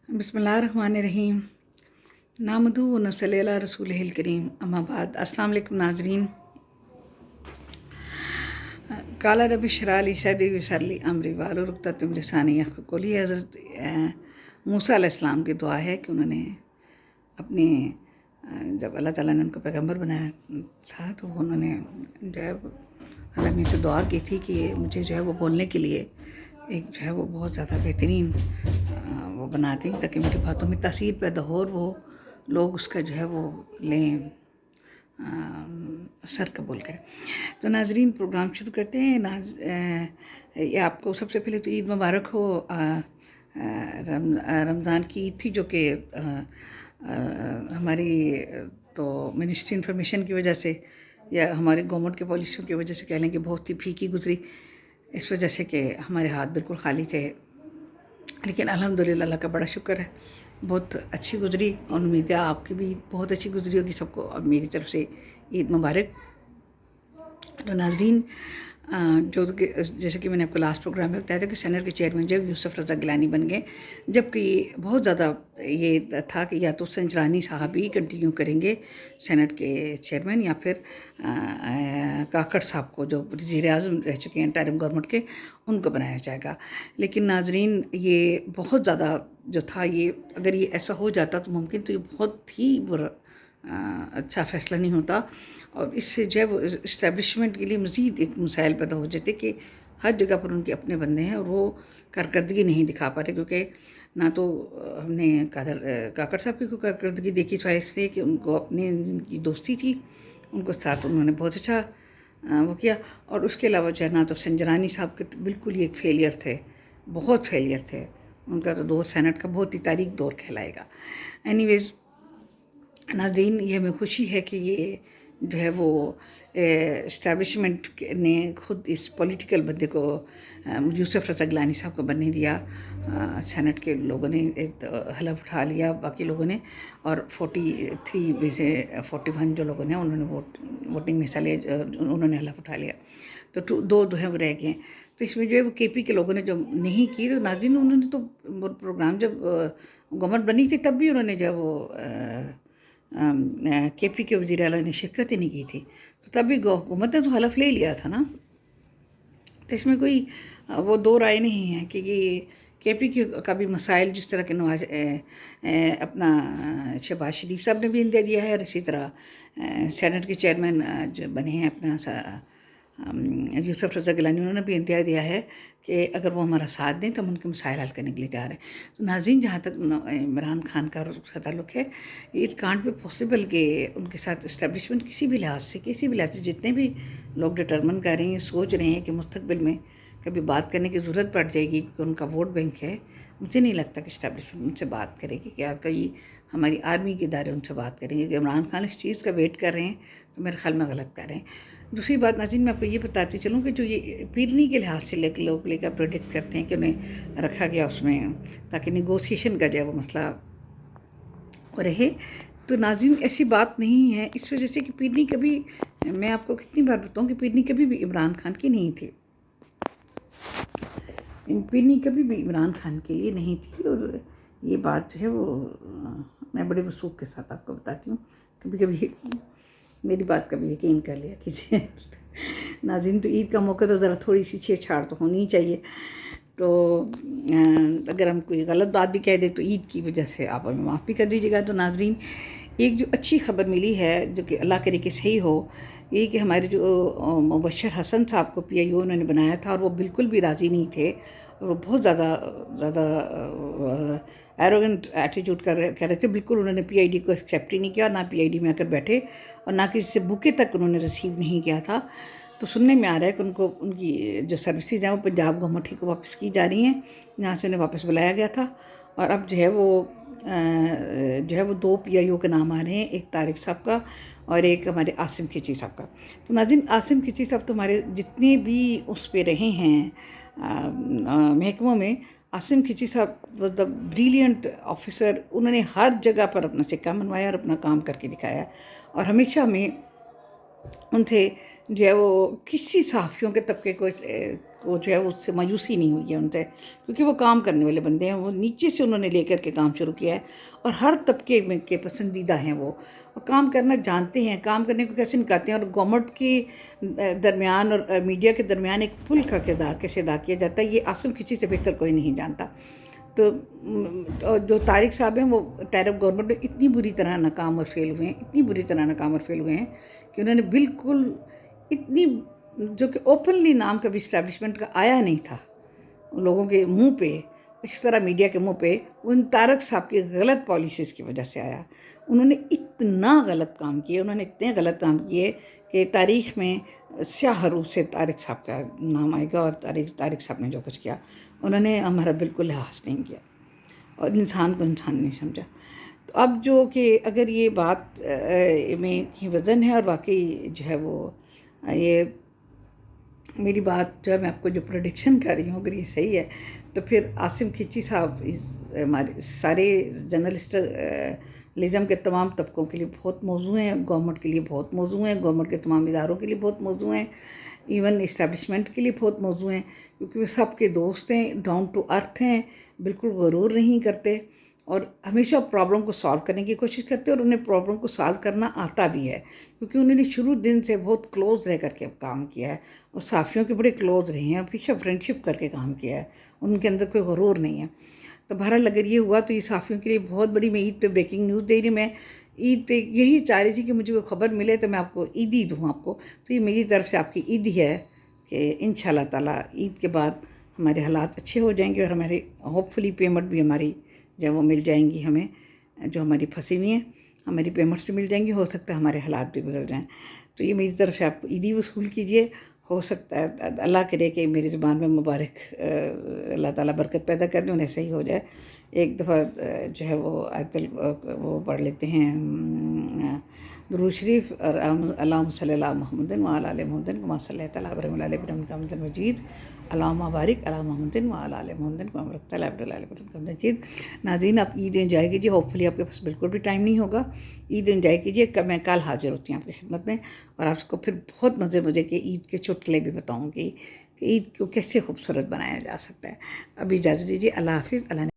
بسم اللہ الرحمن الرحیم نامدو و نصلی علی رسول الکریم اما بعد السلام علیکم ناظرین. قال رب اشرح لی صدری ویسر لی امری واحلل عقدۃ من لسانی یفقهوا قولی. حضرت موسیٰ علیہ السلام کی دعا ہے کہ انہوں نے اپنے جب اللہ تعالیٰ نے ان کو پیغمبر بنایا تھا تو انہوں نے جو ہے اللہ سے دعا کی تھی کہ مجھے جو ہے وہ بولنے کے لیے ایک جو ہے وہ بہت زیادہ بہترین وہ بنا دیں تاکہ میری باتوں میں تاثیر پیدا ہو اور وہ لوگ اس کا جو ہے وہ لیں اثر قبول کریں. تو ناظرین پروگرام شروع کرتے ہیں. یہ آپ کو سب سے پہلے تو عید مبارک ہو. رمضان کی عید تھی جو کہ ہماری تو منسٹری انفارمیشن کی وجہ سے یا ہماری گورنمنٹ کے پالیسیوں کی وجہ سے کہہ لیں کہ بہت ہی پھیکی گزری، اس وجہ سے کہ ہمارے ہاتھ بالکل خالی تھے. لیکن الحمدللہ اللہ کا بڑا شکر ہے بہت اچھی گزری، اور امید ہے آپ کی بھی بہت اچھی گزری ہوگی. سب کو اور میری طرف سے عید مبارک. تو ناظرین جیسے کہ میں نے آپ کو لاسٹ پروگرام میں بتایا تھا کہ سینٹ کے چیئرمین جو یوسف رضا گیلانی بن گئے، جبکہ بہت زیادہ یہ تھا کہ یا تو سنجرانی صاحب ہی کنٹینیو کریں گے سینٹ کے چیئرمین، یا پھر کاکڑ صاحب کو جو وزیر اعظم رہ چکے ہیں انٹرم گورنمنٹ کے ان کو بنایا جائے گا. لیکن ناظرین یہ بہت زیادہ جو تھا، یہ اگر یہ ایسا ہو جاتا تو ممکن تو یہ بہت ہی اچھا فیصلہ نہیں ہوتا، اور اس سے جو ہے وہ اسٹیبلشمنٹ کے لیے مزید ایک مسائل پیدا ہو جاتے کہ ہر جگہ پر ان کے اپنے بندے ہیں اور وہ کارکردگی نہیں دکھا پا رہے. کیونکہ نہ تو ہم نے کاکڑ صاحب کی کوئی کارکردگی دیکھی سوائے اس لیے کہ ان کو اپنے جن کی دوستی تھی ان کو ساتھ انہوں نے بہت اچھا وہ کیا. اور اس کے علاوہ جو ہے نہ تو سنجرانی صاحب کے بالکل ہی ایک فیلئر تھے، بہت فیلئر تھے. ان کا تو دور سینٹ کا بہت ہی تاریک دور کہلائے گا. اینی ویز ناظرین، یہ ہمیں خوشی ہے کہ یہ جو ہے وہ اسٹیبلشمنٹ نے خود اس پولیٹیکل بندے کو یوسف رضا گیلانی صاحب کو بننے دیا. سینٹ کے لوگوں نے حلف اٹھا لیا، باقی لوگوں نے، اور 43 میں سے 41 جو لوگوں نے انہوں نے ووٹنگ میں حصہ لیا، انہوں نے حلف اٹھا لیا. تو دو ہیں وہ رہ گئے ہیں. تو اس میں جو ہے وہ کے پی کے لوگوں نے جو نہیں کی، تو ناظرین انہوں نے تو پروگرام جب گورنمنٹ بنی تھی تب بھی انہوں نے جو ہے وہ کے پی کے وزیر اعلیٰ نے شرکت ہی نہیں کی تھی، تو تب بھی حکومت نے تو حلف لے لیا تھا نا. تو اس میں کوئی وہ دو رائے نہیں ہے کہ یہ کے پی کے کا بھی مسائل جس طرح کے اپنا شہباز شریف صاحب نے بھی دے دیا ہے، اور اسی طرح سینٹ کے چیئرمین جو بنے ہیں اپنا یوسف رضا گیلانی، انہوں نے بھی انتہا دیا ہے کہ اگر وہ ہمارا ساتھ دیں تو ہم ان کے مسائل حل کرنے کے لیے تیار ہیں. تو ناظرین، جہاں تک عمران خان کا تعلق ہے، اٹ کانٹ بی پاسبل کہ ان کے ساتھ اسٹیبلشمنٹ کسی بھی لحاظ سے جتنے بھی لوگ ڈٹرمن کر رہے ہیں، سوچ رہے ہیں کہ مستقبل میں کبھی بات کرنے کی ضرورت پڑ جائے گی کیونکہ ان کا ووٹ بینک ہے. مجھے نہیں لگتا کہ اسٹیبلشمنٹ ان سے بات کرے گی، کیا کئی ہماری آرمی کے ادارے ان سے بات کریں گے. کہ عمران خان اس چیز کا ویٹ کر رہے ہیں تو میرے خیال میں غلط کر رہے ہیں. دوسری بات ناظرین، میں آپ کو یہ بتاتی چلوں کہ جو یہ پیرنی کے لحاظ سے لوگ لے کر پروڈکٹ کرتے ہیں کہ انہیں رکھا گیا اس میں تاکہ نیگوسیشن کا جو ہے وہ مسئلہ رہے، تو ناظرین ایسی بات نہیں ہے. اس وجہ سے کہ پیرنی کبھی، میں آپ کو کتنی بار بتاؤں کہ پیرنی کبھی بھی عمران خان کی نہیں تھی، پیرنی کبھی بھی عمران خان کے لیے نہیں تھی. اور یہ بات جو ہے وہ میں بڑے وثوق کے ساتھ آپ کو بتاتی ہوں. کبھی کبھی میری بات کا بھی یقین کر لیا کیجیے. ناظرین، تو عید کا موقع تو ذرا تھوڑی سی چھیڑ چھاڑ تو ہونی ہی چاہیے. تو اگر ہم کوئی غلط بات بھی کہہ دیں تو عید کی وجہ سے آپ ہمیں معاف بھی کر دیجیے گا. تو ناظرین، ایک جو اچھی خبر ملی ہے جو کہ اللہ کرے کہ صحیح ہو، یہ کہ ہمارے جو مبشر حسن صاحب کو پی آئی او انہوں نے بنایا تھا، اور وہ بالکل بھی راضی نہیں تھے، اور وہ بہت زیادہ ایروگنٹ ایٹیٹیوڈ کر رہے تھے. بالکل انہوں نے پی آئی ڈی کو ایکسیپٹ ہی نہیں کیا، نہ پی آئی ڈی میں آ کر بیٹھے، اور نہ کسی سے بکے تک انہوں نے ریسیو نہیں کیا تھا. تو سننے میں آ رہا ہے کہ ان کی جو سروسز ہیں وہ پنجاب گورنمنٹ ہی کو واپس کی جا رہی ہیں، جہاں سے انہیں واپس بلایا گیا تھا. اور اب جو ہے وہ 2 پی آئی او کے نام آ رہے ہیں، ایک طارق صاحب کا اور ایک ہمارے عاصم کھچی صاحب کا. تو ناظرین، عاصم کھچی صاحب تو ہمارے جتنے بھی اس پہ رہے ہیں محکموں میں، عاصم کھچی صاحب واز دا بریلینٹ آفیسر. انہوں نے ہر جگہ پر اپنا سکہ منوایا اور اپنا کام کر کے دکھایا، اور ہمیشہ میں ان سے جو ہے وہ کسی صحافیوں کے طبقے کو کو جو ہے اس سے مایوسی نہیں ہوئی ہے ان سے، کیونکہ وہ کام کرنے والے بندے ہیں، وہ نیچے سے انہوں نے لے کر کے کام شروع کیا ہے، اور ہر طبقے میں کے پسندیدہ ہیں وہ کام کرنا جانتے ہیں، کام کرنے کو کیسے نکالتے ہیں، اور گورنمنٹ کی درمیان اور میڈیا کے درمیان ایک پل کا کردار کیسے ادا کیا جاتا ہے، یہ عاصم کھچی سے بہتر کوئی نہیں جانتا۔ تو جو طارق صاحب ہیں وہ ٹائر اپ گورنمنٹ میں اتنی بری طرح ناکام اور فیل ہوئے ہیں، اتنی بری طرح ناکام اور فیل ہوئے ہیں کہ انہوں نے بالکل اتنی، جو کہ اوپنلی نام کبھی اسٹیبلشمنٹ کا آیا نہیں تھا لوگوں کے منہ پہ، اس طرح میڈیا کے منہ پہ، ان طارق صاحب کی غلط پالیسیز کی وجہ سے آیا۔ انہوں نے اتنا غلط کام کیے، انہوں نے اتنے غلط کام کیے کہ تاریخ میں سیاہ حروف سے طارق صاحب کا نام آئے گا، اور طارق صاحب نے جو کچھ کیا انہوں نے ہمارا بالکل لحاظ نہیں کیا، اور انسان کو انسان نہیں سمجھا۔ تو اب جو کہ اگر یہ بات میں کی وزن ہے، اور واقعی جو ہے وہ یہ میری بات جو ہے میں آپ کو جو پروڈکشن کر رہی ہوں اگر یہ صحیح ہے تو پھر عاصم کھچی صاحب ہمارے سارے جرنلسٹزم کے تمام طبقوں کے لیے بہت موضوع ہیں، گورنمنٹ کے لیے بہت موضوع ہیں، گورنمنٹ کے تمام اداروں کے لیے بہت موضوع ہیں، ایون اسٹیبلشمنٹ کے لیے بہت موضوع ہیں، کیونکہ وہ سب کے دوست ہیں، ڈاؤن ٹو ارتھ ہیں، بالکل غرور نہیں کرتے، اور ہمیشہ پرابلم کو سالو کرنے کی کوشش کرتے ہیں، اور انہیں پرابلم کو سالو کرنا آتا بھی ہے، کیونکہ انہوں نے شروع دن سے بہت کلوز رہ کر کے کام کیا ہے، اور صحافیوں کے بڑے کلوز رہے ہیں، ہمیشہ فرینڈشپ کر کے کام کیا ہے، ان کے اندر کوئی غرور نہیں ہے۔ تو بہرحال اگر یہ ہوا تو یہ صحافیوں کے لیے بہت بڑی، میں عید پہ بریکنگ نیوز دے رہی ہوں، میں عید پہ یہی چاہ رہی تھی کہ مجھے کوئی خبر ملے تو میں آپ کو عیدی دوں آپ کو، تو یہ میری طرف سے آپ کی عیدی ہے کہ انشاءاللہ تعالیٰ عید کے بعد ہمارے حالات اچھے ہو جائیں گے، اور ہمارے ہوپ فلی پیمنٹ بھی ہماری جو وہ مل جائیں گی ہمیں، جو ہماری پھنسی ہوئی ہیں ہماری پیمنٹس بھی مل جائیں گی، ہو سکتا ہے ہمارے حالات بھی بدل جائیں۔ تو یہ میری طرف سے آپ عیدی وصول کیجئے، ہو سکتا ہے اللہ کرے کہ میری زبان میں مبارک اللہ تعالیٰ برکت پیدا کر دیں، انہیں صحیح ہو جائے۔ ایک دفعہ جو ہے وہ وہ پڑھ لیتے ہیں درود شریف، اور اللہم صلی اللہ محمد وعلی آل محمد کما صلیت علی ابراہیم وعلی آل ابراہیم انک حمید مجید، اللہم بارک علی محمد وعلی آل محمد کما بارکت علی ابراہیم وعلی آل ابراہیم انک حمید مجید۔ ناظرین آپ عید انجوائے کیجیے، ہوپ فلی آپ کے پاس بالکل بھی ٹائم نہیں ہوگا، عید انجوائے کیجیے، میں کل حاضر ہوتی ہوں آپ کی خدمت میں، اور آپ کو پھر بہت مزے کے عید کے چٹکلے بھی بتاؤں گی کہ عید کو کیسے خوبصورت بنایا جا سکتا ہے۔ ابھی اجازت دیجیے، اللہ حافظ، اللہ